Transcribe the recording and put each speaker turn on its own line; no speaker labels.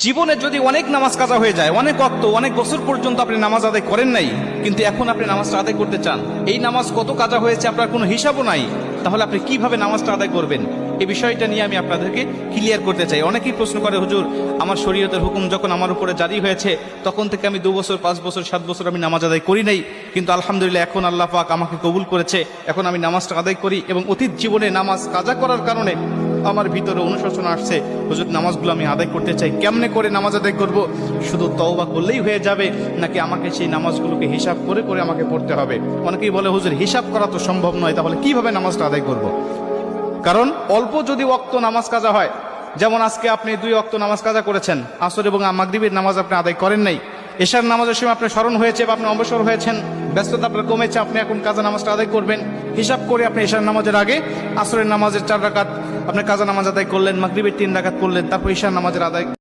জীবনে যদি অনেক নামাজ কাজা হয়ে যায়, অনেক ওয়াক্ত, অনেক বছর পর্যন্ত আপনি নামাজ আদায় করেন নাই, কিন্তু এখন আপনি নামাজটা আদায় করতে চান, এই নামাজ কত কাজা হয়েছে আপনার কোনো হিসাবও নাই, তাহলে আপনি কিভাবে নামাজটা আদায় করবেন? এই বিষয়টা নিয়ে আমি আপনাদেরকে ক্লিয়ার করতে চাই। অনেকেই প্রশ্ন করে, হুজুর আমার শরীয়তের হুকুম যখন আমার উপরে জারি হয়েছে তখন থেকে আমি 2 বছর 5 বছর 7 বছর আমি নামাজ আদায় করি নাই, কিন্তু আলহামদুলিল্লাহ এখন আল্লাহ পাক আমাকে কবুল করেছে, এখন আমি নামাজটা আদায় করি, এবং অতীত জীবনে নামাজ কাজা করার কারণে আমার ভিতরে অনুশোচনা আসছে, হুজুর নামাজগুলো আমি আদায় করতে চাই, কেমনে করে নামাজ আদায় করব? শুধু তওবা করলেই হয়ে যাবে নাকি আমাকে সেই নামাজগুলোকে হিসাব করে করে আমাকে পড়তে হবে? অনেকেই বলে, হুজুর হিসাব করা তো সম্ভব নয়, তাহলে কিভাবে নামাজটা আদায় করব? কারণ অল্প যদি ওয়াক্ত নামাজ কাজা হয়, যেমন আজকে আপনি 2 ওয়াক্ত নামাজ কাজা করেছেন, আসর এবং মাগরিবের নামাজ আপনি আদায় করেন নাই, এশার নামাজের সময় আপনার স্মরণ হয়েছে বা আপনি অবসর হয়েছেন, ব্যস্ততা আপনার কমেছে, আপনি এখন কাজা নামাজটা আদায় করবেন, হিসাব করে আপনি এশার নামাজের আগে আসরের নামাজের 4 রাকাত আপনি কাজা নামাজ আদায় করলেন, মাগরিবের 3 রাকাত করলেন, তারপর এশার নামাজের আদায়